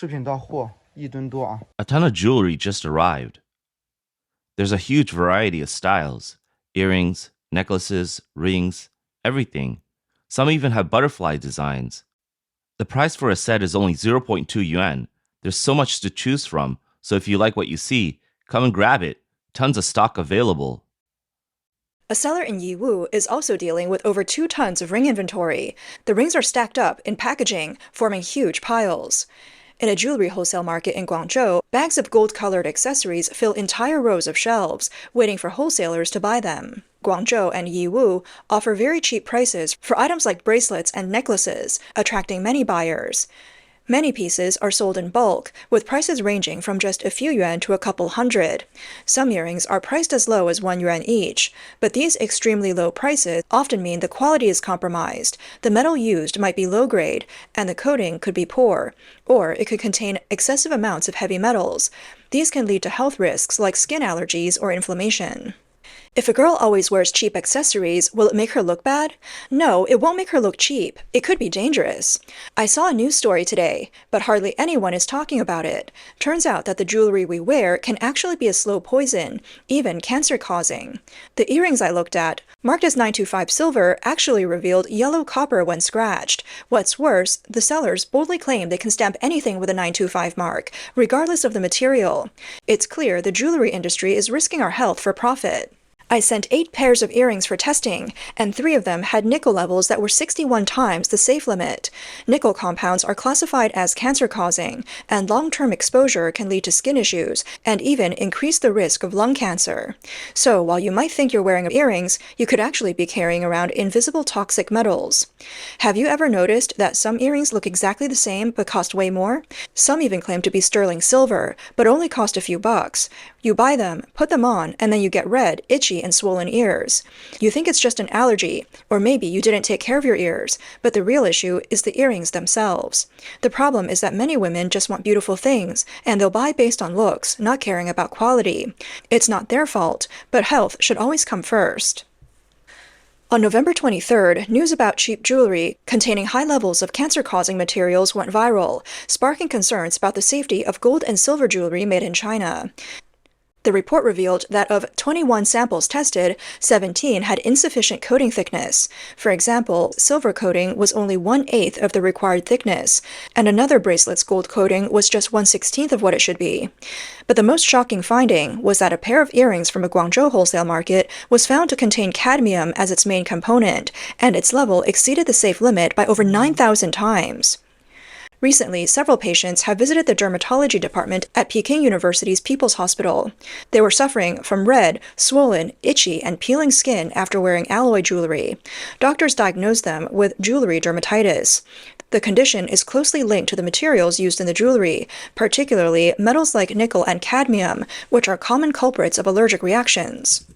饰品到货1吨多啊。 A ton of jewelry just arrived. There's a huge variety of styles: earrings, necklaces, rings, everything. Some even have butterfly designs. The price for a set is only 0.2 yuan. There's so much to choose from, so if you like what you see, come and grab it. Tons of stock available. A seller in Yiwu is also dealing with over 2 tons of ring inventory. The rings are stacked up in packaging, forming huge piles. In a jewelry wholesale market in Guangzhou, bags of gold-colored accessories fill entire rows of shelves, waiting for wholesalers to buy them. Guangzhou and Yiwu offer very cheap prices for items like bracelets and necklaces, attracting many buyers. Many pieces are sold in bulk, with prices ranging from just a few yuan to a couple hundred. Some earrings are priced as low as 1 yuan each, but these extremely low prices often mean the quality is compromised. The metal used might be low grade, and the coating could be poor, or it could contain excessive amounts of heavy metals. These can lead to health risks like skin allergies or inflammation. If a girl always wears cheap accessories, will it make her look bad? No, it won't make her look cheap. It could be dangerous. I saw a news story today, but hardly anyone is talking about it. Turns out that the jewelry we wear can actually be a slow poison, even cancer-causing. The earrings I looked at, marked as 925 silver, actually revealed yellow copper when scratched. What's worse, the sellers boldly claim they can stamp anything with a 925 mark, regardless of the material. It's clear the jewelry industry is risking our health for profit. I sent 8 pairs of earrings for testing, and 3 of them had nickel levels that were 61 times the safe limit. Nickel compounds are classified as cancer-causing, and long-term exposure can lead to skin issues and even increase the risk of lung cancer. So while you might think you're wearing earrings, you could actually be carrying around invisible toxic metals. Have you ever noticed that some earrings look exactly the same but cost way more? Some even claim to be sterling silver, but only cost a few bucks. You buy them, put them on, and then you get red, itchy, and swollen ears. You think it's just an allergy, or maybe you didn't take care of your ears, but the real issue is the earrings themselves. The problem is that many women just want beautiful things, and they'll buy based on looks, not caring about quality. It's not their fault, but health should always come first. On November 23rd, news about cheap jewelry containing high levels of cancer-causing materials went viral, sparking concerns about the safety of gold and silver jewelry made in China. The report revealed that of 21 samples tested, 17 had insufficient coating thickness. For example, silver coating was only 1/8 of the required thickness, and another bracelet's gold coating was just 1/16 of what it should be. But the most shocking finding was that a pair of earrings from a Guangzhou wholesale market was found to contain cadmium as its main component, and its level exceeded the safe limit by over 9,000 times. Recently, several patients have visited the dermatology department at Peking University's People's Hospital. They were suffering from red, swollen, itchy, and peeling skin after wearing alloy jewelry. Doctors diagnosed them with jewelry dermatitis. The condition is closely linked to the materials used in the jewelry, particularly metals like nickel and cadmium, which are common culprits of allergic reactions.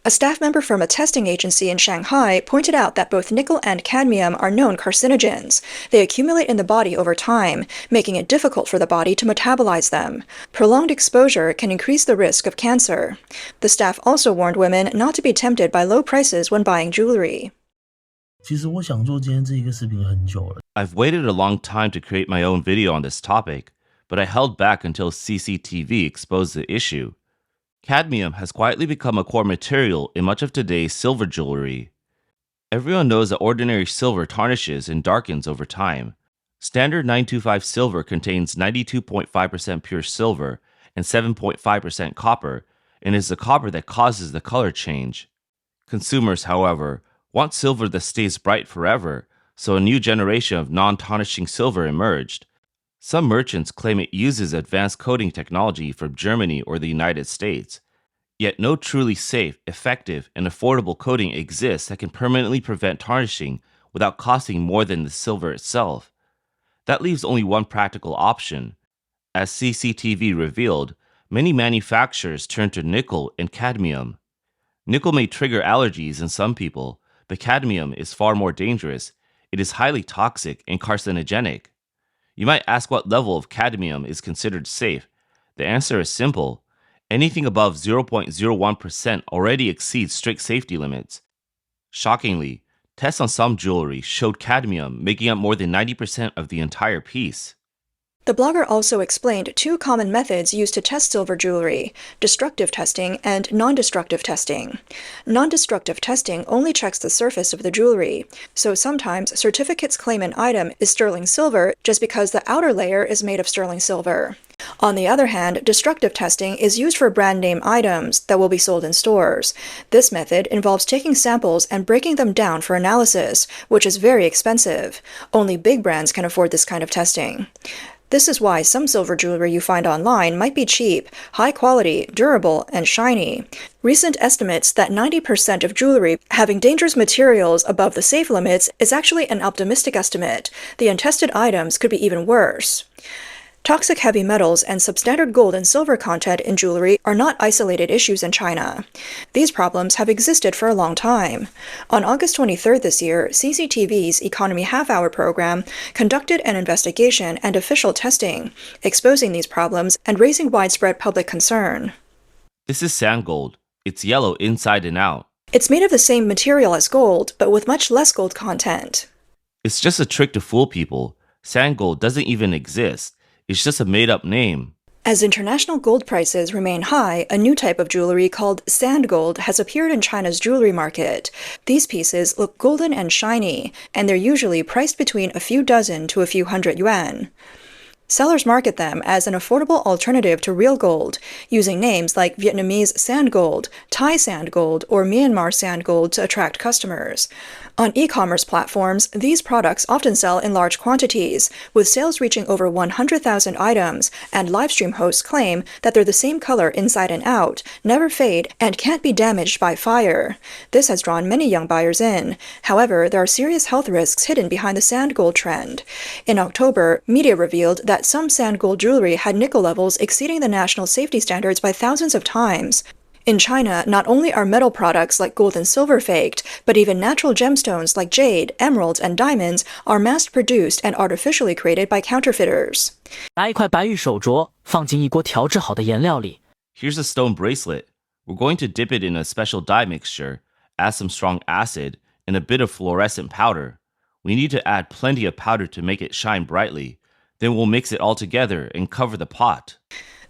A staff member from a testing agency in Shanghai pointed out that both nickel and cadmium are known carcinogens. They accumulate in the body over time, making it difficult for the body to metabolize them. Prolonged exposure can increase the risk of cancer. The staff also warned women not to be tempted by low prices when buying jewelry. 其实我想做今天这一个视频很久了。 I've waited a long time to create my own video on this topic, but I held back until CCTV exposed the issue. Cadmium has quietly become a core material in much of today's silver jewelry. Everyone knows that ordinary silver tarnishes and darkens over time. Standard 925 silver contains 92.5% pure silver and 7.5% copper, and is the copper that causes the color change. Consumers, however, want silver that stays bright forever, so a new generation of non-tarnishing silver emerged. Some merchants claim it uses advanced coating technology from Germany or the United States. Yet no truly safe, effective, and affordable coating exists that can permanently prevent tarnishing without costing more than the silver itself. That leaves only one practical option. As CCTV revealed, many manufacturers turn to nickel and cadmium. Nickel may trigger allergies in some people, but cadmium is far more dangerous. It is highly toxic and carcinogenic. You might ask what level of cadmium is considered safe. The answer is simple. Anything above 0.01% already exceeds strict safety limits. Shockingly, tests on some jewelry showed cadmium making up more than 90% of the entire piece. The blogger also explained two common methods used to test silver jewelry: destructive testing and non-destructive testing. Non-destructive testing only checks the surface of the jewelry, so sometimes certificates claim an item is sterling silver just because the outer layer is made of sterling silver. On the other hand, destructive testing is used for brand name items that will be sold in stores. This method involves taking samples and breaking them down for analysis, which is very expensive. Only big brands can afford this kind of testing. This is why some silver jewelry you find online might be cheap, high quality, durable, and shiny. Recent estimates that 90% of jewelry having dangerous materials above the safe limits is actually an optimistic estimate. The untested items could be even worse. Toxic heavy metals and substandard gold and silver content in jewelry are not isolated issues in China. These problems have existed for a long time. On August 23rd this year, CCTV's Economy Half-Hour program conducted an investigation and official testing, exposing these problems and raising widespread public concern. This is sand gold. It's yellow inside and out. It's made of the same material as gold, but with much less gold content. It's just a trick to fool people. Sand gold doesn't even exist. It's just a made-up name. As international gold prices remain high, a new type of jewelry called sand gold has appeared in China's jewelry market. These pieces look golden and shiny, and they're usually priced between a few dozen to a few hundred yuan. Sellers market them as an affordable alternative to real gold, using names like Vietnamese sand gold, Thai sand gold, or Myanmar sand gold to attract customers. On e-commerce platforms, these products often sell in large quantities, with sales reaching over 100,000 items, and livestream hosts claim that they're the same color inside and out, never fade, and can't be damaged by fire. This has drawn many young buyers in. However, there are serious health risks hidden behind the sand gold trend. In October, media revealed that some sand gold jewelry had nickel levels exceeding the national safety standards by thousands of times. In China, not only are metal products like gold and silver faked, but even natural gemstones like jade, emeralds, and diamonds are mass-produced and artificially created by counterfeiters. 拿一块白玉手镯，放进一锅调制好的颜料里。 Here's a stone bracelet. We're going to dip it in a special dye mixture, add some strong acid, and a bit of fluorescent powder. We need to add plenty of powder to make it shine brightly. Then we'll mix it all together and cover the pot.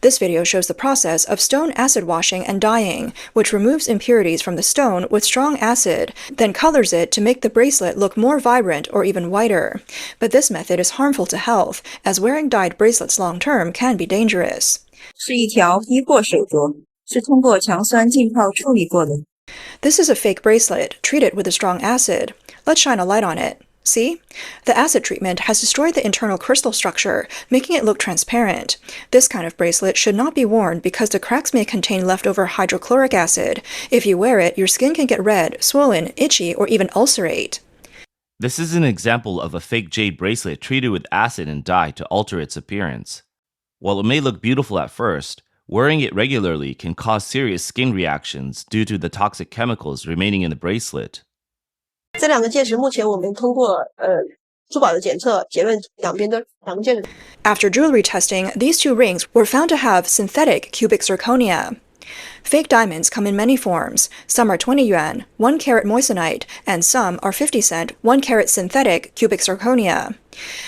This video shows the process of stone acid washing and dyeing, which removes impurities from the stone with strong acid, then colors it to make the bracelet look more vibrant or even whiter. But this method is harmful to health, as wearing dyed bracelets long-term can be dangerous. 是一条滴过手镯，是通过强酸浸泡处理过的。 This is a fake bracelet, treated with a strong acid. Let's shine a light on it. See? The acid treatment has destroyed the internal crystal structure, making it look transparent. This kind of bracelet should not be worn because the cracks may contain leftover hydrochloric acid. If you wear it, your skin can get red, swollen, itchy, or even ulcerate. This is an example of a fake jade bracelet treated with acid and dye to alter its appearance. While it may look beautiful at first, wearing it regularly can cause serious skin reactions due to the toxic chemicals remaining in the bracelet. 这两个戒指目前我们通过珠宝的检测结论两个戒指。 After jewelry testing, these two rings were found to have synthetic cubic zirconia. Fake diamonds come in many forms. Some are 20 yuan, 1 carat moissanite, and some are 50 cent, 1 carat synthetic cubic zirconia.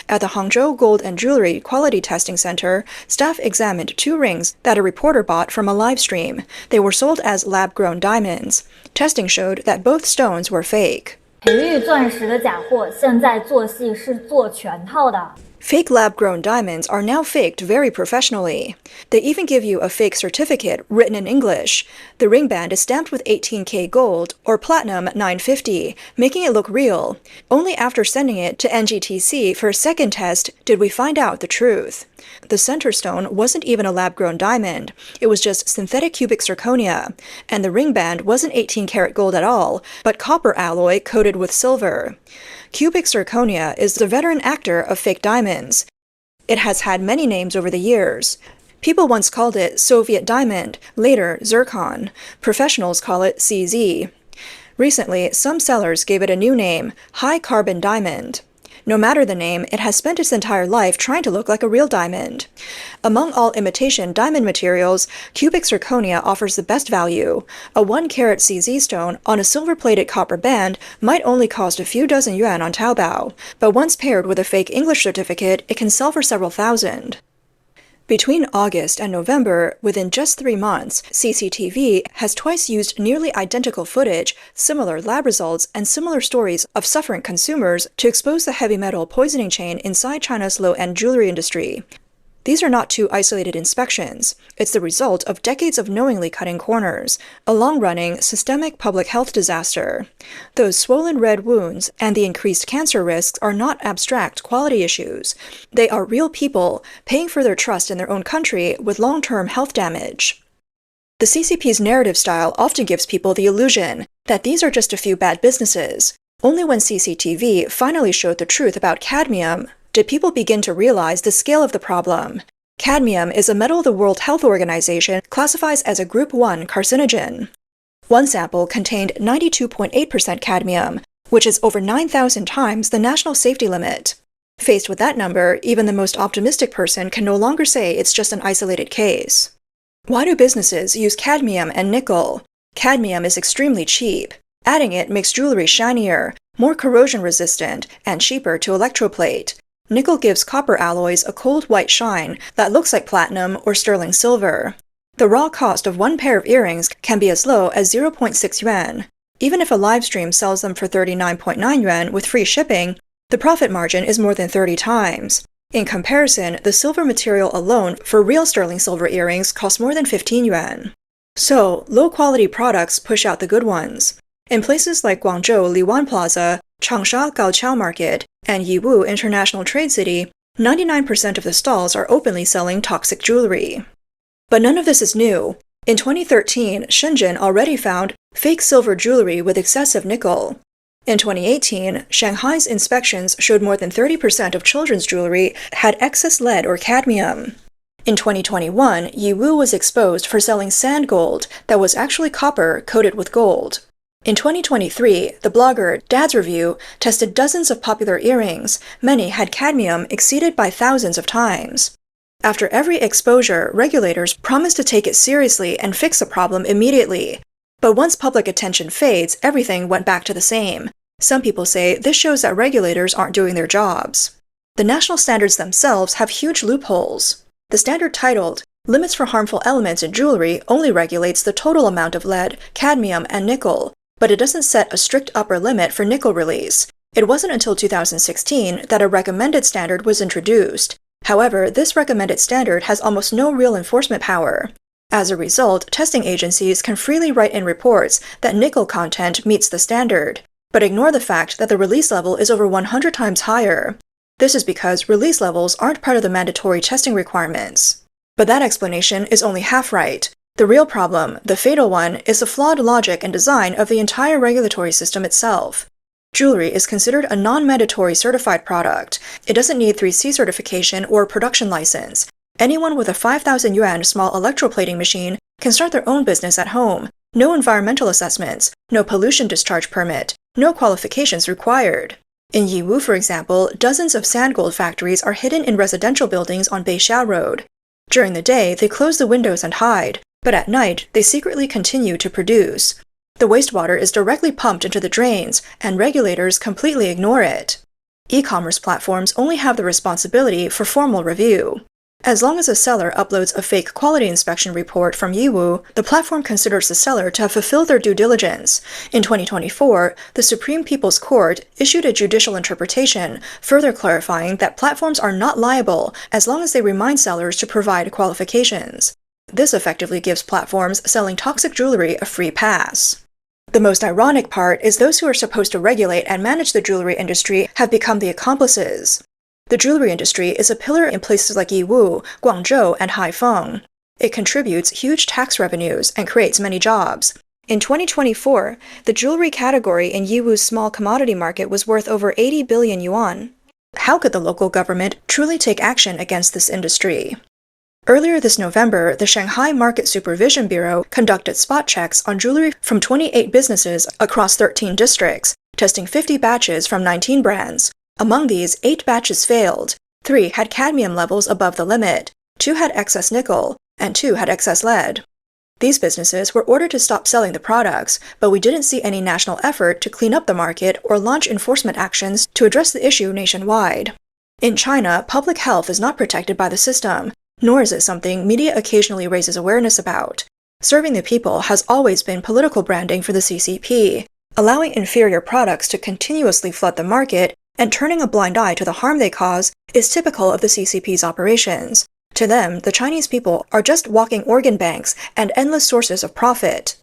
At the Hangzhou Gold and Jewelry Quality Testing Center, staff examined two rings that a reporter bought from a live stream. They were sold as lab-grown diamonds. Testing showed that both stones were fake. 培育钻石的假货，现在做戏是做全套的。 Fake lab-grown diamonds are now faked very professionally. They even give you a fake certificate written in English. The ring band is stamped with 18K gold, or platinum 950, making it look real. Only after sending it to NGTC for a second test did we find out the truth. The center stone wasn't even a lab-grown diamond. It was just synthetic cubic zirconia. And the ring band wasn't 18-karat gold at all, but copper alloy coated with silver. Cubic zirconia is the veteran actor of fake diamonds. It has had many names over the years. People once called it Soviet diamond, later zircon. Professionals call it CZ. Recently, some sellers gave it a new name, high carbon diamond. No matter the name, it has spent its entire life trying to look like a real diamond. Among all imitation diamond materials, cubic zirconia offers the best value. A 1-carat CZ stone on a silver-plated copper band might only cost a few dozen yuan on Taobao, but once paired with a fake English certificate, it can sell for several thousand. Between August and November, within just 3 months, CCTV has twice used nearly identical footage, similar lab results, and similar stories of suffering consumers to expose the heavy metal poisoning chain inside China's low-end jewelry industry. These are not two isolated inspections. It's the result of decades of knowingly cutting corners, a long-running, systemic public health disaster. Those swollen red wounds and the increased cancer risks are not abstract quality issues. They are real people paying for their trust in their own country with long-term health damage. The CCP's narrative style often gives people the illusion that these are just a few bad businesses. Only when CCTV finally showed the truth about cadmium did people begin to realize the scale of the problem. Cadmium is a metal the World Health Organization classifies as a Group 1 carcinogen. One sample contained 92.8% cadmium, which is over 9,000 times the national safety limit. Faced with that number, even the most optimistic person can no longer say it's just an isolated case. Why do businesses use cadmium and nickel? Cadmium is extremely cheap. Adding it makes jewelry shinier, more corrosion-resistant, and cheaper to electroplate. Nickel gives copper alloys a cold white shine that looks like platinum or sterling silver. The raw cost of one pair of earrings can be as low as 0.6 yuan. Even if a live stream sells them for 39.9 yuan with free shipping, the profit margin is more than 30 times. In comparison, the silver material alone for real sterling silver earrings costs more than 15 yuan. So, low-quality products push out the good ones. In places like Guangzhou Liwan Plaza, Changsha Gaoqiao Market, and Yiwu International Trade City, 99% of the stalls are openly selling toxic jewelry. But none of this is new. In 2013, Shenzhen already found fake silver jewelry with excessive nickel. In 2018, Shanghai's inspections showed more than 30% of children's jewelry had excess lead or cadmium. In 2021, Yiwu was exposed for selling sand gold that was actually copper coated with gold. In 2023, the blogger Dad's Review tested dozens of popular earrings. Many had cadmium exceeded by thousands of times. After every exposure, regulators promised to take it seriously and fix the problem immediately. But once public attention fades, everything went back to the same. Some people say this shows that regulators aren't doing their jobs. The national standards themselves have huge loopholes. The standard titled Limits for Harmful Elements in Jewelry only regulates the total amount of lead, cadmium, and nickel, but it doesn't set a strict upper limit for nickel release. It wasn't until 2016 that a recommended standard was introduced. However, this recommended standard has almost no real enforcement power. As a result, testing agencies can freely write in reports that nickel content meets the standard, but ignore the fact that the release level is over 100 times higher. This is because release levels aren't part of the mandatory testing requirements. But that explanation is only half right. The real problem, the fatal one, is the flawed logic and design of the entire regulatory system itself. Jewelry is considered a non-mandatory certified product. It doesn't need 3C certification or production license. Anyone with a 5,000 yuan small electroplating machine can start their own business at home. No environmental assessments, no pollution discharge permit, no qualifications required. In Yiwu, for example, dozens of sand gold factories are hidden in residential buildings on Beixia Road. During the day, they close the windows and hide, but at night, they secretly continue to produce. The wastewater is directly pumped into the drains, and regulators completely ignore it. E-commerce platforms only have the responsibility for formal review. As long as a seller uploads a fake quality inspection report from Yiwu, the platform considers the seller to have fulfilled their due diligence. In 2024, the Supreme People's Court issued a judicial interpretation, further clarifying that platforms are not liable as long as they remind sellers to provide qualifications. This effectively gives platforms selling toxic jewelry a free pass. The most ironic part is those who are supposed to regulate and manage the jewelry industry have become the accomplices. The jewelry industry is a pillar in places like Yiwu, Guangzhou, and Haifeng. It contributes huge tax revenues and creates many jobs. In 2024, the jewelry category in Yiwu's small commodity market was worth over 80 billion yuan. How could the local government truly take action against this industry? Earlier this November, the Shanghai Market Supervision Bureau conducted spot checks on jewelry from 28 businesses across 13 districts, testing 50 batches from 19 brands. Among these, 8 batches failed. 3 had cadmium levels above the limit. 2 had excess nickel, and 2 had excess lead. These businesses were ordered to stop selling the products, but we didn't see any national effort to clean up the market or launch enforcement actions to address the issue nationwide. In China, public health is not protected by the system, nor is it something media occasionally raises awareness about. Serving the people has always been political branding for the CCP, allowing inferior products to continuously flood the market and turning a blind eye to the harm they cause is typical of the CCP's operations. To them, the Chinese people are just walking organ banks and endless sources of profit.